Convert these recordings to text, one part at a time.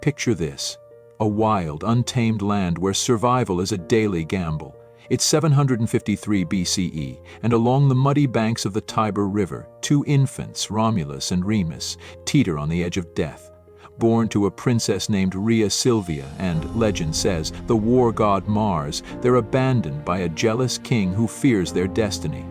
Picture this: a wild, untamed land where survival is a daily gamble. It's 753 BCE, and along the muddy banks of the Tiber River, two infants, Romulus and Remus, teeter on the edge of death. Born to a princess named Rhea Silvia and, legend says, the war god Mars, they're abandoned by a jealous king who fears their destiny.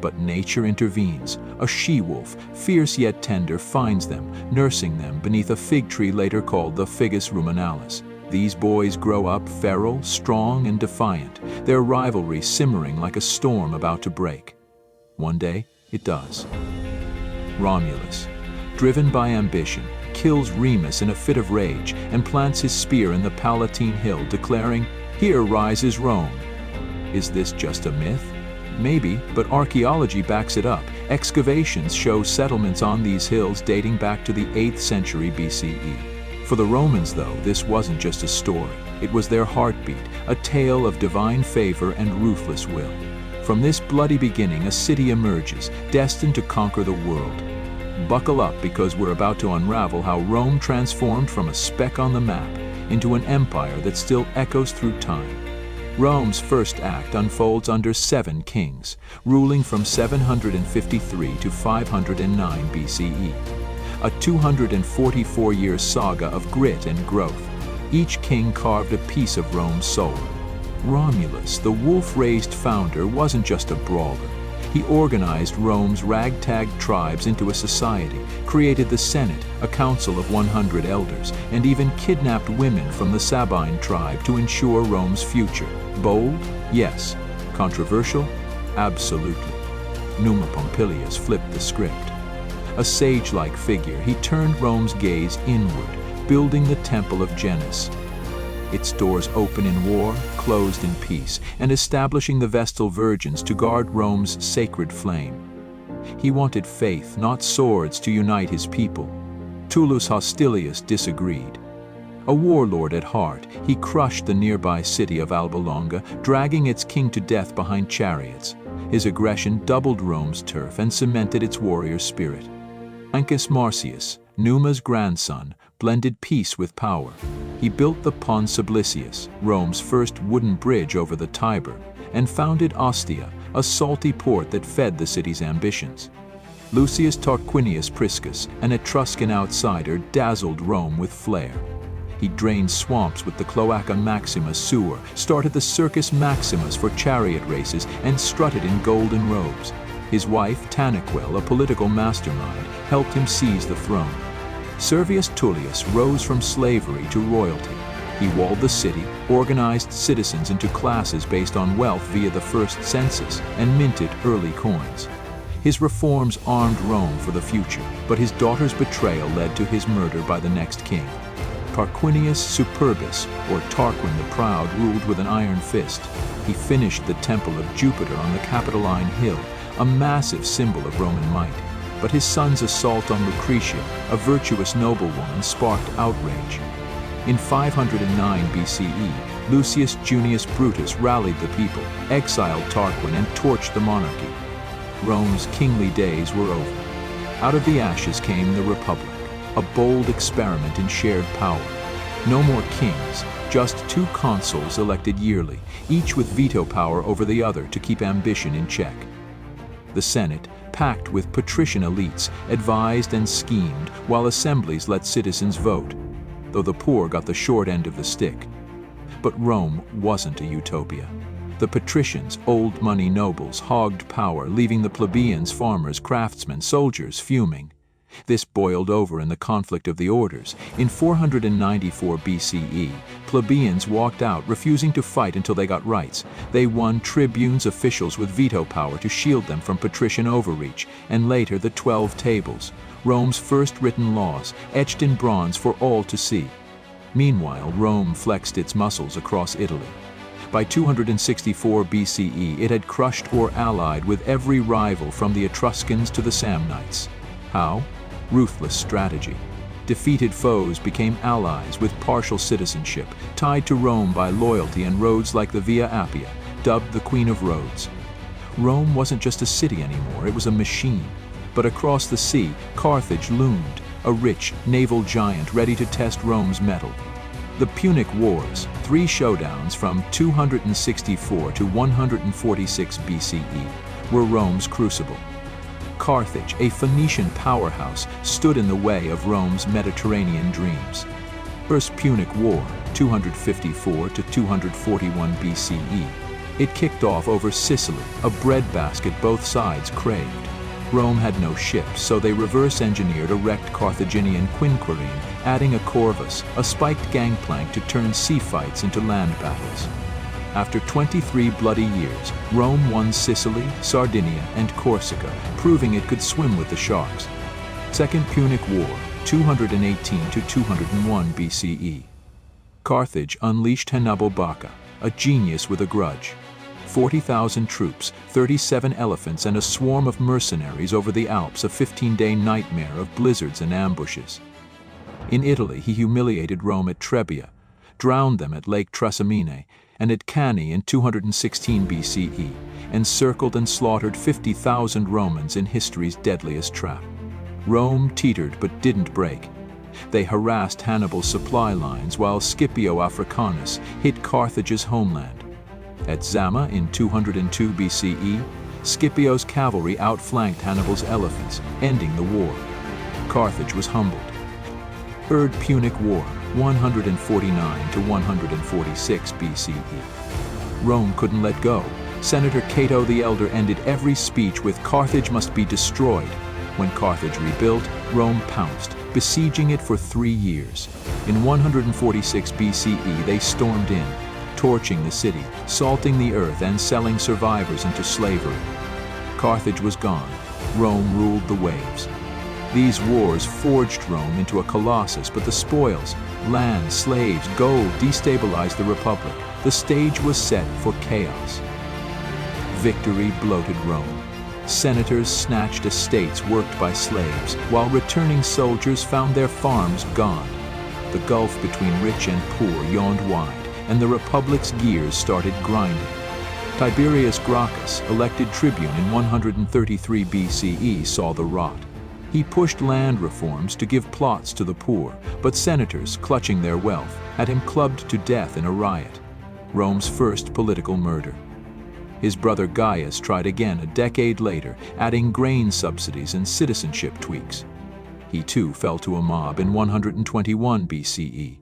But nature intervenes. A she-wolf, fierce yet tender, finds them, nursing them beneath a fig tree later called the Ficus Ruminalis. These boys grow up feral, strong, and defiant, their rivalry simmering like a storm about to break. One day, it does. Romulus, driven by ambition, kills Remus in a fit of rage and plants his spear in the Palatine Hill, declaring, "Here rises Rome." Is this just a myth? Maybe, but archaeology backs it up. Excavations show settlements on these hills dating back to the 8th century BCE. For the Romans, though, this wasn't just a story. It was their heartbeat, a tale of divine favor and ruthless will. From this bloody beginning, a city emerges, destined to conquer the world. Buckle up, because we're about to unravel how Rome transformed from a speck on the map into an empire that still echoes through time. Rome's first act unfolds under 7 kings, ruling from 753 to 509 BCE. A 244-year saga of grit and growth. Each king carved a piece of Rome's soul. Romulus, the wolf-raised founder, wasn't just a brawler. He organized Rome's ragtag tribes into a society, created the Senate, a council of 100 elders, and even kidnapped women from the Sabine tribe to ensure Rome's future. Bold? Yes. Controversial? Absolutely. Numa Pompilius flipped the script. A sage-like figure, he turned Rome's gaze inward, building the Temple of Janus. Its doors open in war, closed in peace, and establishing the Vestal Virgins to guard Rome's sacred flame. He wanted faith, not swords, to unite his people. Tullus Hostilius disagreed. A warlord at heart, he crushed the nearby city of Alba Longa, dragging its king to death behind chariots. His aggression doubled Rome's turf and cemented its warrior spirit. Ancus Marcius, Numa's grandson, blended peace with power. He built the Pons Sublicius, Rome's first wooden bridge over the Tiber, and founded Ostia, a salty port that fed the city's ambitions. Lucius Tarquinius Priscus, an Etruscan outsider, dazzled Rome with flair. He drained swamps with the Cloaca Maxima sewer, started the Circus Maximus for chariot races, and strutted in golden robes. His wife, Tanaquil, a political mastermind, helped him seize the throne. Servius Tullius rose from slavery to royalty. He walled the city, organized citizens into classes based on wealth via the first census, and minted early coins. His reforms armed Rome for the future, but his daughter's betrayal led to his murder by the next king. Tarquinius Superbus, or Tarquin the Proud, ruled with an iron fist. He finished the Temple of Jupiter on the Capitoline Hill, a massive symbol of Roman might. But his son's assault on Lucretia, a virtuous noblewoman, sparked outrage. In 509 BCE, Lucius Junius Brutus rallied the people, exiled Tarquin, and torched the monarchy. Rome's kingly days were over. Out of the ashes came the Republic, a bold experiment in shared power. No more kings, just 2 consuls elected yearly, each with veto power over the other to keep ambition in check. The Senate, packed with patrician elites, advised and schemed, while assemblies let citizens vote, though the poor got the short end of the stick. But Rome wasn't a utopia. The patricians, old money nobles, hogged power, leaving the plebeians, farmers, craftsmen, soldiers fuming. This boiled over in the conflict of the orders. In 494 BCE, plebeians walked out, refusing to fight until they got rights. They won tribunes, officials with veto power to shield them from patrician overreach, and later the 12 Tables, Rome's first written laws, etched in bronze for all to see. Meanwhile, Rome flexed its muscles across Italy. By 264 BCE, it had crushed or allied with every rival from the Etruscans to the Samnites. How? Ruthless strategy. Defeated foes became allies with partial citizenship, tied to Rome by loyalty and roads like the Via Appia, dubbed the Queen of Roads. Rome wasn't just a city anymore, it was a machine. But across the sea, Carthage loomed, a rich, naval giant ready to test Rome's mettle. The Punic Wars, 3 showdowns from 264 to 146 BCE, were Rome's crucible. Carthage, a Phoenician powerhouse, stood in the way of Rome's Mediterranean dreams. First Punic War, 254 to 241 BCE. It kicked off over Sicily, a breadbasket both sides craved. Rome had no ships, so they reverse-engineered a wrecked Carthaginian quinquereme, adding a corvus, a spiked gangplank to turn sea fights into land battles. After 23 bloody years, Rome won Sicily, Sardinia, and Corsica, proving it could swim with the sharks. Second Punic War, 218 to 201 BCE. Carthage unleashed Hannibal, a genius with a grudge. 40,000 troops, 37 elephants, and a swarm of mercenaries over the Alps, a 15-day nightmare of blizzards and ambushes. In Italy, he humiliated Rome at Trebia, drowned them at Lake Trasimene, and at Cannae in 216 BCE, encircled and slaughtered 50,000 Romans in history's deadliest trap. Rome teetered but didn't break. They harassed Hannibal's supply lines while Scipio Africanus hit Carthage's homeland. At Zama in 202 BCE, Scipio's cavalry outflanked Hannibal's elephants, ending the war. Carthage was humbled. Third Punic War, 149 to 146 BCE. Rome couldn't let go. Senator Cato the Elder ended every speech with "Carthage must be destroyed." When Carthage rebuilt, Rome pounced, besieging it for 3 years. In 146 BCE, they stormed in, torching the city, salting the earth, and selling survivors into slavery. Carthage was gone. Rome ruled the waves. These wars forged Rome into a colossus, but the spoils, land, slaves, gold destabilized the Republic. The stage was set for chaos. Victory bloated Rome. Senators snatched estates worked by slaves, while returning soldiers found their farms gone. The gulf between rich and poor yawned wide, and the Republic's gears started grinding. Tiberius Gracchus, elected tribune in 133 BCE, saw the rot. He pushed land reforms to give plots to the poor, but senators, clutching their wealth, had him clubbed to death in a riot. Rome's first political murder. His brother Gaius tried again a decade later, adding grain subsidies and citizenship tweaks. He too fell to a mob in 121 BCE.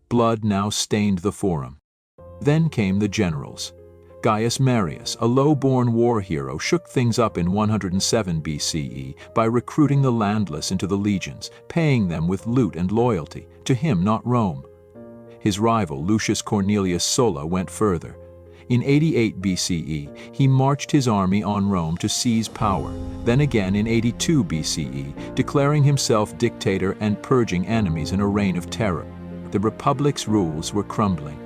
Blood now stained the Forum. Then came the generals. Gaius Marius, a low-born war hero, shook things up in 107 BCE by recruiting the landless into the legions, paying them with loot and loyalty, to him, not Rome. His rival, Lucius Cornelius Sulla, went further. In 88 BCE, he marched his army on Rome to seize power, then again in 82 BCE, declaring himself dictator and purging enemies in a reign of terror. The Republic's rules were crumbling.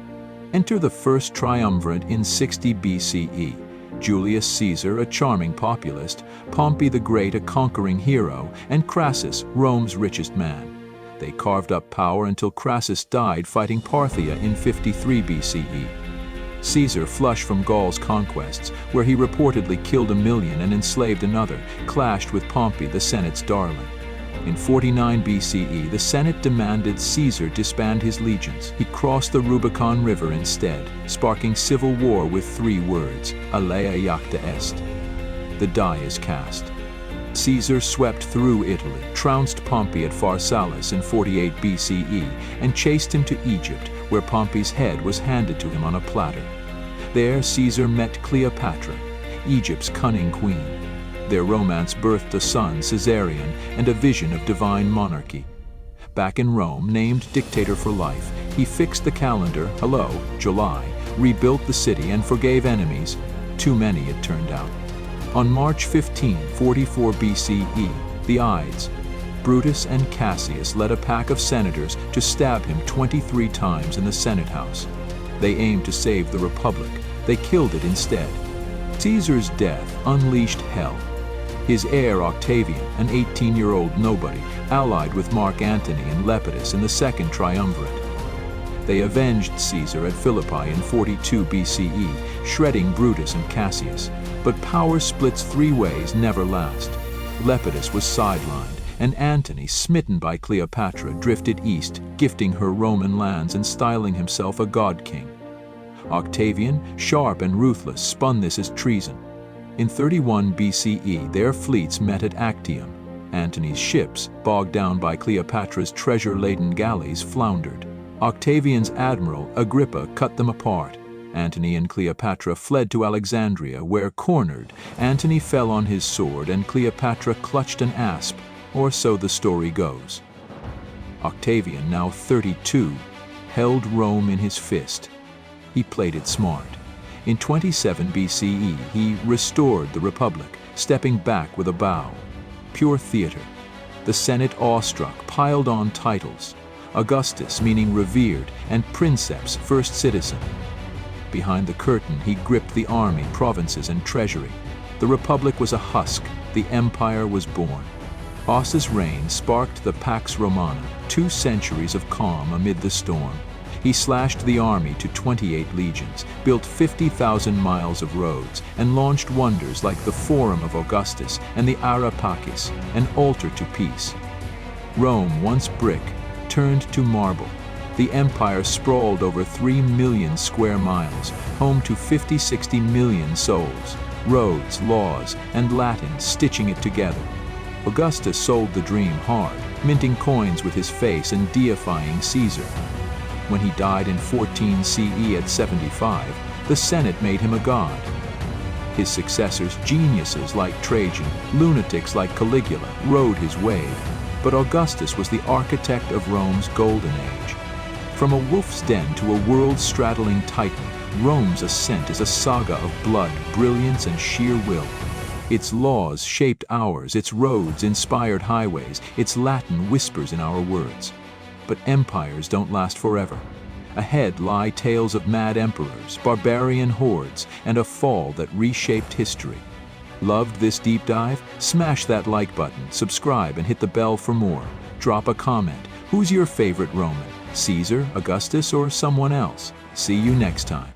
Enter the first triumvirate in 60 BCE. Julius Caesar, a charming populist, Pompey the Great, a conquering hero, and Crassus, Rome's richest man. They carved up power until Crassus died fighting Parthia in 53 BCE. Caesar, flush from Gaul's conquests, where he reportedly killed 1 million and enslaved another, clashed with Pompey, the Senate's darling. In 49 BCE, the Senate demanded Caesar disband his legions. He crossed the Rubicon River instead, sparking civil war with 3 words, alea iacta est. The die is cast. Caesar swept through Italy, trounced Pompey at Pharsalus in 48 BCE, and chased him to Egypt, where Pompey's head was handed to him on a platter. There Caesar met Cleopatra, Egypt's cunning queen. Their romance birthed a son, Caesarion, and a vision of divine monarchy. Back in Rome, named dictator for life, he fixed the calendar, July, rebuilt the city, and forgave enemies, too many it turned out. On March 15, 44 BCE, the Ides, Brutus and Cassius led a pack of senators to stab him 23 times in the Senate House. They aimed to save the Republic. They killed it instead. Caesar's death unleashed hell. His heir Octavian, an 18-year-old nobody, allied with Mark Antony and Lepidus in the Second Triumvirate. They avenged Caesar at Philippi in 42 BCE, shredding Brutus and Cassius. But power splits 3 ways never last. Lepidus was sidelined. and Antony, smitten by Cleopatra, drifted east, gifting her Roman lands and styling himself a god king. Octavian, sharp and ruthless, spun this as treason. In 31 BCE, their fleets met at Actium. Antony's ships, bogged down by Cleopatra's treasure-laden galleys, floundered. Octavian's admiral, Agrippa, cut them apart. Antony and Cleopatra fled to Alexandria, where, cornered, Antony fell on his sword and Cleopatra clutched an asp, or so the story goes. Octavian, now 32, held Rome in his fist. He played it smart. In 27 BCE, he restored the Republic, stepping back with a bow. Pure theater. The Senate, awestruck, piled on titles. Augustus, meaning revered, and princeps, first citizen. Behind the curtain, he gripped the army, provinces, and treasury. The Republic was a husk. The Empire was born. Augustus' reign sparked the Pax Romana, 2 centuries of calm amid the storm. He slashed the army to 28 legions, built 50,000 miles of roads, and launched wonders like the Forum of Augustus and the Ara Pacis, an altar to peace. Rome, once brick, turned to marble. The empire sprawled over 3 million square miles, home to 50-60 million souls. Roads, laws, and Latin stitching it together. Augustus sold the dream hard, minting coins with his face and deifying Caesar. When he died in 14 CE at 75, the Senate made him a god. His successors, geniuses like Trajan, lunatics like Caligula, rode his wave. But Augustus was the architect of Rome's golden age. From a wolf's den to a world-straddling titan, Rome's ascent is a saga of blood, brilliance, and sheer will. Its laws shaped ours, its roads inspired highways, its Latin whispers in our words. But empires don't last forever. Ahead lie tales of mad emperors, barbarian hordes, and a fall that reshaped history. Loved this deep dive? Smash that like button, subscribe, and hit the bell for more. Drop a comment. Who's your favorite Roman? Caesar, Augustus, or someone else? See you next time.